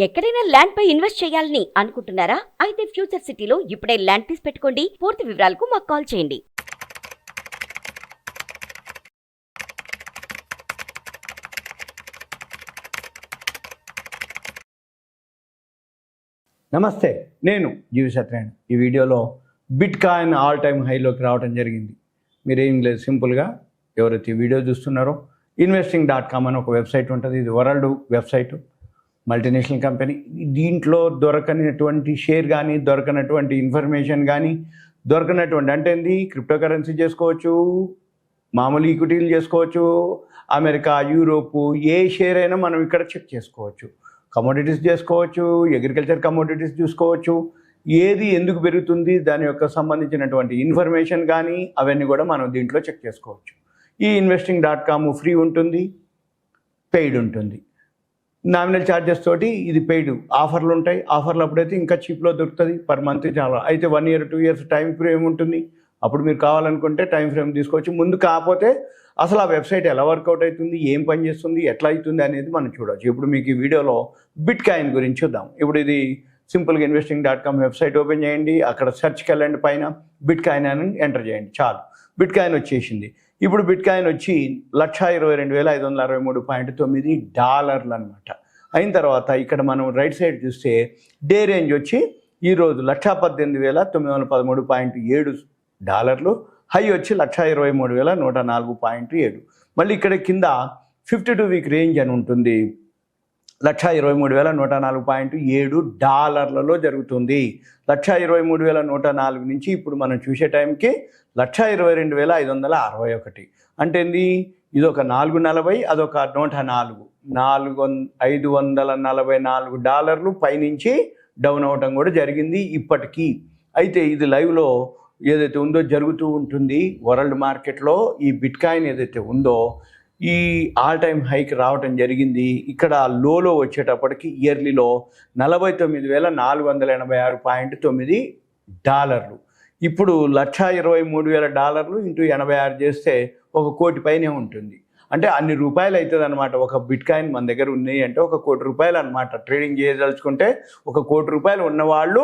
ఎక్కడైనా ల్యాండ్ పై ఇన్వెస్ట్ చేయాలని అనుకుంటున్నారా? అయితే ఫ్యూచర్ సిటీలో ఇప్పుడే ల్యాండ్ పీస్ పెట్టుకోండి. పూర్తి వివరాలకు మాకు కాల్ చేయండి. నమస్తే, నేను జీవి సత్యనారాయణ. ఈ వీడియోలో బిట్ కాయిన్ ఆల్ టైమ్ హైలోకి రావడం జరిగింది. మీరేం లేదు, సింపుల్గా ఎవరైతే ఈ వీడియో చూస్తున్నారో investing.com అని ఒక వెబ్సైట్ ఉంటుంది. ఇది వరల్డ్ వెబ్సైట్, మల్టీనేషనల్ కంపెనీ. దీంట్లో దొరకనటువంటి షేర్ కానీ, దొరకనటువంటి ఇన్ఫర్మేషన్ కానీ, దొరకనటువంటి అంటే ఏంది, క్రిప్టో కరెన్సీ చేసుకోవచ్చు, మామూలు ఈక్విటీలు చేసుకోవచ్చు, అమెరికా, యూరోపు ఏ షేర్ అయినా మనం ఇక్కడ చెక్ చేసుకోవచ్చు. కమోడిటీస్ చేసుకోవచ్చు, అగ్రికల్చర్ కమోడిటీస్ చూసుకోవచ్చు. ఏది ఎందుకు పెరుగుతుంది, దాని యొక్క సంబంధించినటువంటి ఇన్ఫర్మేషన్ కానీ అవన్నీ కూడా మనం దీంట్లో చెక్ చేసుకోవచ్చు. ఈ investing.com ఫ్రీ ఉంటుంది, పెయిడ్ ఉంటుంది. నామినల్ ఛార్జెస్ తోటి ఇది పెయిడ్. ఆఫర్లు ఉంటాయి, ఆఫర్లు అప్పుడైతే ఇంకా చీప్లో దొరుకుతుంది. పర్ మంత్ చాలా అయితే 1 year 2 years టైం ఫ్రేమ్ ఉంటుంది. అప్పుడు మీరు కావాలనుకుంటే టైం ఫ్రేమ్ తీసుకోవచ్చు. ముందు కాకపోతే అసలు ఆ వెబ్సైట్ ఎలా వర్కౌట్ అవుతుంది, ఏం పని చేస్తుంది, ఎట్లా అవుతుంది అనేది మనం చూడవచ్చు. ఇప్పుడు మీకు ఈ వీడియోలో బిట్ కాయిన్ గురించి చూద్దాం. ఇప్పుడు ఇది సింపుల్గా investing.com వెబ్సైట్ ఓపెన్ చేయండి. అక్కడ సెర్చ్కి వెళ్ళండి, పైన బిట్ కాయిన్ అని ఎంటర్ చేయండి, చాలు బిట్ కాయిన్ వచ్చేసింది. ఇప్పుడు బిట్ కాయిన్ వచ్చి 1,22,563.9 అనమాట. అయిన తర్వాత ఇక్కడ మనం రైట్ సైడ్ చూస్తే డే రేంజ్ వచ్చి ఈరోజు 1,18,113.7 హై వచ్చి 1,23,104.7. మళ్ళీ ఇక్కడ కింద 52 వీక్ రేంజ్ అని ఉంటుంది. 1,23,104.7 జరుగుతుంది. 1,23,104 నుంచి ఇప్పుడు మనం చూసే టైంకి 1,22,561. అంటే ఏంది, ఇది ఒక 440, అదొక 104, $544 పైనుంచి డౌన్ అవటం కూడా జరిగింది ఇప్పటికీ. అయితే ఇది లైవ్లో ఏదైతే ఉందో జరుగుతూ ఉంటుంది. వరల్డ్ మార్కెట్లో ఈ బిట్ కాయిన్ ఏదైతే ఉందో ఈ ఆల్ టైమ్ హైకి రావటం జరిగింది. ఇక్కడ లోలో వచ్చేటప్పటికి ఇయర్లీలో 49,486.9. ఇప్పుడు $123,000 ఇంటూ 86 చేస్తే 1 కోటి పైనే ఉంటుంది. అంటే అన్ని రూపాయలు అవుతుంది అనమాట. ఒక బిట్ కాయిన్ మన దగ్గర ఉన్నాయి అంటే 1 కోటి రూపాయలు అనమాట. ట్రేడింగ్ చేయదలుచుకుంటే 1 కోటి రూపాయలు ఉన్నవాళ్ళు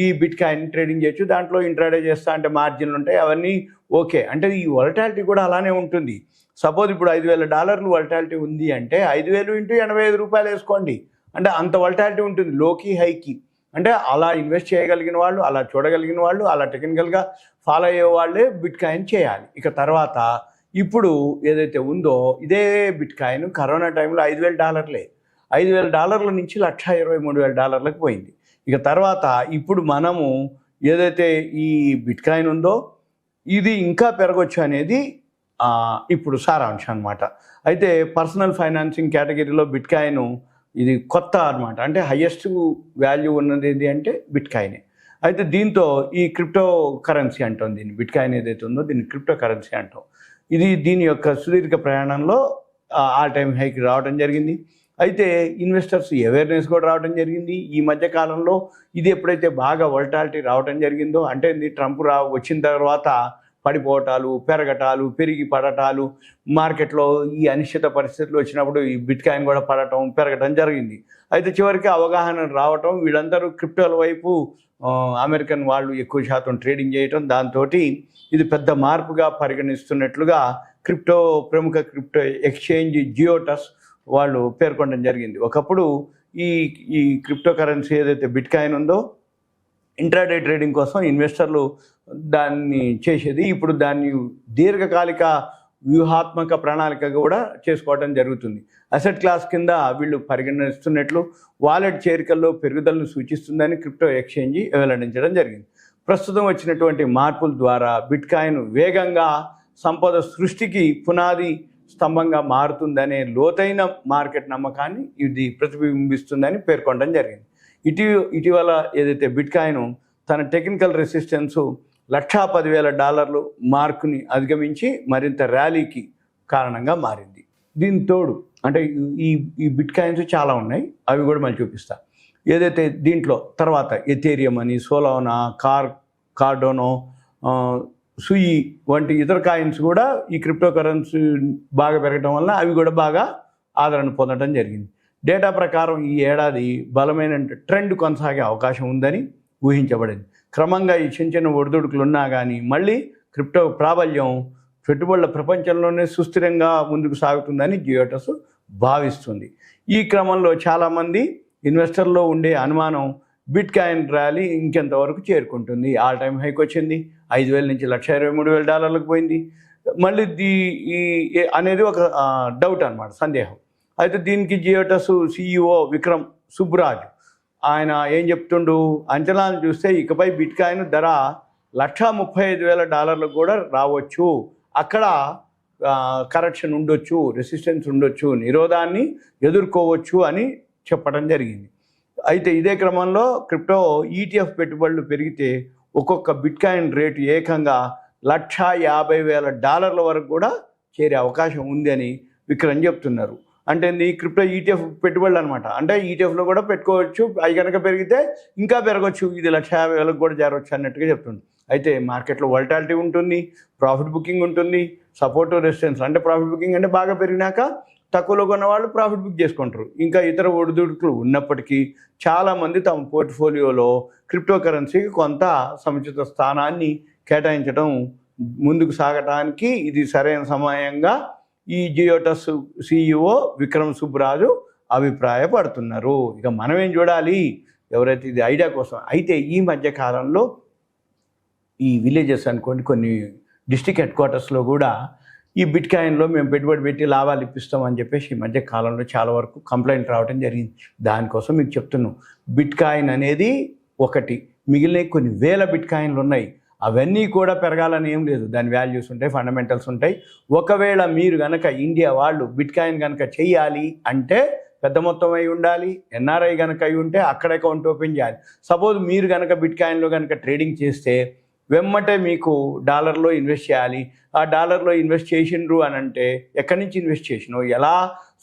ఈ బిట్ కాయిన్ ట్రేడింగ్ చేయొచ్చు. దాంట్లో ఇంట్రాడే చేస్తా అంటే మార్జిన్లు ఉంటాయి, అవన్నీ ఓకే. అంటే ఈ వొలటాలిటీ కూడా అలానే ఉంటుంది. సపోజ్ ఇప్పుడు $5,000 వొలటాలిటీ ఉంది అంటే 5,000 ఇంటూ 85 రూపాయలు వేసుకోండి. అంటే అంత వొలటాలిటీ ఉంటుంది లోకి హైకి. అంటే అలా ఇన్వెస్ట్ చేయగలిగిన వాళ్ళు, అలా చూడగలిగిన వాళ్ళు, అలా టెక్నికల్గా ఫాలో అయ్యే వాళ్ళే బిట్ కాయిన్ చేయాలి. ఇక తర్వాత ఇప్పుడు ఏదైతే ఉందో ఇదే బిట్ కాయిన్ కరోనా టైంలో $5,000 $5,000 నుంచి $1,23,000 పోయింది. ఇక తర్వాత ఇప్పుడు మనము ఏదైతే ఈ బిట్ కాయిన్ ఉందో ఇది ఇంకా పెరగొచ్చు అనేది ఇప్పుడు సారాంశం అనమాట. అయితే పర్సనల్ ఫైనాన్సింగ్ కేటగిరీలో బిట్ కాయిన్ ఇది కొత్త అనమాట. అంటే హయ్యెస్ట్ వాల్యూ ఉన్నది ఏంటి అంటే బిట్ కాయినే. అయితే దీంతో ఈ క్రిప్టో కరెన్సీ అంటాం, దీన్ని బిట్ కాయిన్ ఏదైతే ఉందో దీన్ని క్రిప్టో కరెన్సీ అంటాం. ఇది దీని యొక్క సుదీర్ఘ ప్రయాణంలో ఆల్ టైమ్ హైకి రావడం జరిగింది. అయితే ఇన్వెస్టర్స్ అవేర్నెస్ కూడా రావడం జరిగింది. ఈ మధ్య కాలంలో ఇది ఎప్పుడైతే బాగా వొలటాలిటీ రావడం జరిగిందో, అంటే ట్రంప్ వచ్చిన తర్వాత పడిపోవటాలు, పెరగటాలు, పెరిగి పడటాలు, మార్కెట్లో ఈ అనిశ్చిత పరిస్థితులు వచ్చినప్పుడు ఈ బిట్ కాయిన్ కూడా పడటం, పెరగటం జరిగింది. అయితే చివరికి అవగాహన రావటం, వీళ్ళందరూ క్రిప్టోల వైపు అమెరికన్ వాళ్ళు ఎక్కువ శాతం ట్రేడింగ్ చేయటం, దాంతో ఇది పెద్ద మార్పుగా పరిగణిస్తున్నట్లుగా ప్రముఖ క్రిప్టో ఎక్స్చేంజ్ జియోటస్ వాళ్ళు పేర్కొనడం జరిగింది. ఒకప్పుడు ఈ క్రిప్టో కరెన్సీ ఏదైతే బిట్ కాయిన్ ఉందో ఇంట్రాడే ట్రేడింగ్ కోసం ఇన్వెస్టర్లు దాన్ని చేసేది. ఇప్పుడు దాన్ని దీర్ఘకాలిక వ్యూహాత్మక ప్రణాళికగా కూడా చేసుకోవడం జరుగుతుంది. అసెట్ క్లాస్ కింద వీళ్ళు పరిగణిస్తున్నట్లు వాలెట్ చేరికల్లో పెరుగుదలను సూచిస్తుందని క్రిప్టో ఎక్స్చేంజ్ వెల్లడించడం జరిగింది. ప్రస్తుతం వచ్చినటువంటి మార్పుల ద్వారా బిట్ కాయిన్ వేగంగా సంపద సృష్టికి పునాది స్తంభంగా మారుతుందనే లోతైన మార్కెట్ నమ్మకాన్ని ఇది ప్రతిబింబిస్తుందని పేర్కొనడం జరిగింది. ఇటీవల ఏదైతే బిట్ కాయిన్ తన టెక్నికల్ రెసిస్టెన్స్ $110,000 మార్కుని అధిగమించి మరింత ర్యాలీకి కారణంగా మారింది. దీని తోడు అంటే ఈ బిట్ కాయిన్స్ చాలా ఉన్నాయి, అవి కూడా మళ్ళీ చూపిస్తా. ఏదైతే దీంట్లో తర్వాత ఎథేరియం అని, సోలానా, కార్డోనో, సుయి వంటి ఇతర కాయిన్స్ కూడా ఈ క్రిప్టో కరెన్సీ బాగా పెరగడం వల్ల అవి కూడా బాగా ఆదరణ పొందడం జరిగింది. డేటా ప్రకారం ఈ ఏడాది బలమైన ట్రెండ్ కొనసాగే అవకాశం ఉందని ఊహించబడింది. క్రమంగా ఈ చిన్న చిన్న ఒడిదుడుకులు ఉన్నా కానీ మళ్ళీ క్రిప్టో ప్రాబల్యం పెట్టుబడుల ప్రపంచంలోనే సుస్థిరంగా ముందుకు సాగుతుందని జియోటస్ భావిస్తుంది. ఈ క్రమంలో చాలామంది ఇన్వెస్టర్లో ఉండే అనుమానం బిట్ కాయిన్ ర్యాలీ ఇంకెంతవరకు చేరుకుంటుంది. ఆల్ టైమ్ హైక్ వచ్చింది, 5,000 నుంచి $1,23,000 పోయింది. మళ్ళీ అనేది ఒక డౌట్ అన్నమాట, సందేహం. అయితే దీనికి జియోటస్ CEO విక్రమ్ సుబ్బరాజ్ ఆయన ఏం చెప్తుండు, అంచనాలు చూస్తే ఇకపై బిట్ కాయిన్ ధర $135,000 కూడా రావచ్చు. అక్కడ కరెక్షన్ ఉండొచ్చు, రెసిస్టెన్స్ ఉండొచ్చు, నిరోధాన్ని ఎదుర్కోవచ్చు అని చెప్పడం జరిగింది. అయితే ఇదే క్రమంలో క్రిప్టో ETF పెట్టుబడులు పెరిగితే ఒక్కొక్క బిట్ కాయిన్ రేటు ఏకంగా $150,000 వరకు కూడా చేరే అవకాశం ఉంది అని విక్రమ్ చెప్తున్నారు. అంటే ఈ క్రిప్టో ETF పెట్టుబడులు అనమాట. అంటే ETFలో కూడా పెట్టుకోవచ్చు, అవి కనుక పెరిగితే ఇంకా పెరగచ్చు, ఇది 150,000 కూడా చేరవచ్చు అన్నట్టుగా చెప్తుంది. అయితే మార్కెట్లో వోల్టాలిటీ ఉంటుంది, ప్రాఫిట్ బుకింగ్ ఉంటుంది, సపోర్ట్ రెసిస్టెన్స్. అంటే ప్రాఫిట్ బుకింగ్ అంటే బాగా పెరిగినాక తక్కువలో కొన్న వాళ్ళు ప్రాఫిట్ బుక్ చేసుకుంటారు. ఇంకా ఇతర ఒడిదుడుకులు ఉన్నప్పటికీ చాలామంది తమ పోర్ట్ఫోలియోలో క్రిప్టో కరెన్సీకి కొంత సముచిత స్థానాన్ని కేటాయించడం ముందుకు సాగటానికి ఇది సరైన సమయంగా ఈ జియోటస్ CEO విక్రమ్ సుబ్బరాజు అభిప్రాయపడుతున్నారు. ఇక మనం ఏం చూడాలి, ఎవరైతే ఇది ఐడియా కోసం. అయితే ఈ మధ్య కాలంలో ఈ విలేజెస్ అనుకోండి, కొన్ని డిస్ట్రిక్ట్ హెడ్ క్వార్టర్స్లో కూడా ఈ బిట్ కాయిన్లో మేము పెట్టుబడి పెట్టి లాభాలు ఇప్పిస్తామని చెప్పేసి ఈ మధ్య కాలంలో చాలా వరకు కంప్లైంట్ రావడం జరిగింది. దానికోసం మీకు చెప్తున్నాం, బిట్ కాయిన్ అనేది ఒకటి, మిగిలిన కొన్ని వేల బిట్ కాయిన్లు ఉన్నాయి. అవన్నీ కూడా పెరగాలని ఏం లేదు, దాని వాల్యూస్ ఉంటాయి, ఫండమెంటల్స్ ఉంటాయి. ఒకవేళ మీరు కనుక ఇండియా వాళ్ళు బిట్ కాయిన్ కనుక చెయ్యాలి అంటే పెద్ద మొత్తం అయి ఉండాలి. NRI కనుక అయి ఉంటే అక్కడ అకౌంట్ ఓపెన్ చేయాలి. సపోజ్ మీరు కనుక బిట్ కాయిన్లో కనుక ట్రేడింగ్ చేస్తే వెమ్మటే మీకు డాలర్లో ఇన్వెస్ట్ చేయాలి. ఆ డాలర్లో ఇన్వెస్ట్ చేసిండ్రు అని అంటే ఎక్కడి నుంచి ఇన్వెస్ట్ చేసినో, ఎలా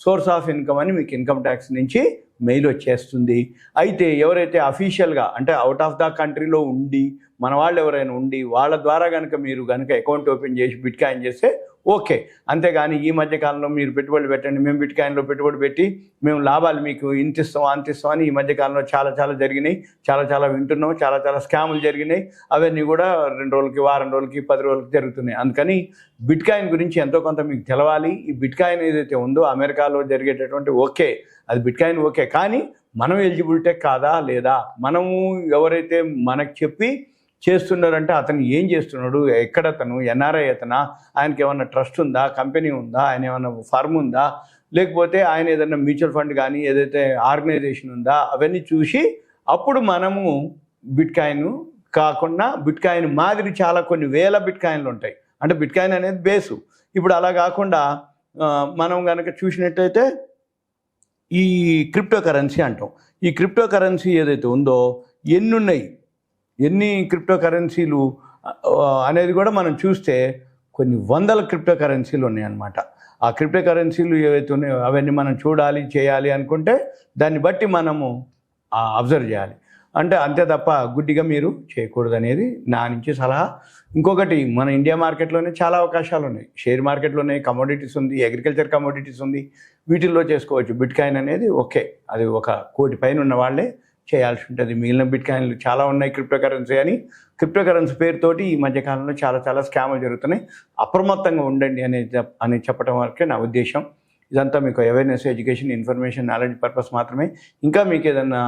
సోర్స్ ఆఫ్ ఇన్కమ్ అని మీకు ఇన్కమ్ ట్యాక్స్ నుంచి మెయిల్ వచ్చేస్తుంది. అయితే ఎవరైతే అఫీషియల్గా అంటే అవుట్ ఆఫ్ ద కంట్రీలో ఉండి మన వాళ్ళు ఎవరైనా ఉండి వాళ్ళ ద్వారా కనుక మీరు కనుక అకౌంట్ ఓపెన్ చేసి బిట్ కాయిన్ చేస్తే ఓకే. అంతేగాని ఈ మధ్యకాలంలో మీరు పెట్టుబడులు పెట్టండి, మేము బిట్ కాయిన్లో పెట్టుబడి పెట్టి మేము లాభాలు మీకు ఇంత ఇస్తాం అంత ఇస్తాం అని ఈ మధ్యకాలంలో చాలా జరిగినాయి. చాలా వింటున్నాం, చాలా స్కాములు జరిగినాయి. అవన్నీ కూడా 2 రోజులకి, వారం రోజులకి, 10 రోజులకి జరుగుతున్నాయి. అందుకని బిట్ కాయిన్ గురించి ఎంతో కొంత మీకు తెలవాలి. ఈ బిట్ కాయిన్ ఏదైతే ఉందో అమెరికాలో జరిగేటటువంటి ఓకే, అది బిట్ కాయిన్ ఓకే, కానీ మనం ఎలిజిబిలిటీ కాదా లేదా, మనము ఎవరైతే మనకు చెప్పి చేస్తున్నారంటే అతను ఏం చేస్తున్నాడు, ఎక్కడ అతను, NRI అతనా, ఆయనకి ఏమన్నా ట్రస్ట్ ఉందా, కంపెనీ ఉందా, ఆయన ఏమన్నా ఫర్మ్ ఉందా, లేకపోతే ఆయన ఏదైనా మ్యూచువల్ ఫండ్ కానీ ఏదైతే ఆర్గనైజేషన్ ఉందా, అవన్నీ చూసి అప్పుడు మనము బిట్ కాయిన్ కాకుండా బిట్ కాయిన్ మాదిరి చాలా కొన్ని వేల బిట్ కాయిన్లు ఉంటాయి. అంటే బిట్ కాయిన్ అనేది బేసు. ఇప్పుడు అలా కాకుండా మనం కనుక చూసినట్టయితే ఈ క్రిప్టో కరెన్సీ అంటాం. ఈ క్రిప్టో కరెన్సీ ఏదైతే ఉందో ఎన్ని క్రిప్టో కరెన్సీలు అనేది కూడా మనం చూస్తే కొన్ని వందల క్రిప్టో కరెన్సీలు ఉన్నాయన్నమాట. ఆ క్రిప్టో కరెన్సీలు ఏవైతే ఉన్నాయో అవన్నీ మనం చూడాలి, చేయాలి అనుకుంటే దాన్ని బట్టి మనము అబ్జర్వ్ చేయాలి. అంటే అంతే తప్ప గుడ్డిగా మీరు చేయకూడదు అనేది నా నుంచి సలహా. ఇంకొకటి, మన ఇండియా మార్కెట్లోనే చాలా అవకాశాలు ఉన్నాయి. షేర్ మార్కెట్లోనే కమోడిటీస్ ఉంది, అగ్రికల్చర్ కమోడిటీస్ ఉంది, వీటిల్లో చేసుకోవచ్చు. బిట్ కాయిన్ అనేది ఓకే, అది 1 కోటి పైన ఉన్న వాళ్ళే చేయాల్సి ఉంటుంది. మిగిలిన బిట్ కాయిన్లు చాలా ఉన్నాయి క్రిప్టో కరెన్సీ అని. క్రిప్టో కరెన్సీ పేరుతోటి ఈ మధ్యకాలంలో చాలా స్కామ్లు జరుగుతున్నాయి. అప్రమత్తంగా ఉండండి అని చెప్పడం వరకే నా ఉద్దేశం. ఇదంతా మీకు awareness, education, information, knowledge purpose మాత్రమే. ఇంకా మీకు ఏదైనా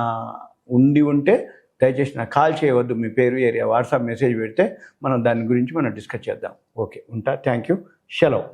ఉంటే దయచేసి నాకు కాల్ చేయవద్దు. మీ పేరు, ఏరియా, వాట్సాప్ మెసేజ్ పెడితే మనం దాని గురించి డిస్కస్ చేద్దాం. ఓకే, ఉంటా. Thank you. సెలవు.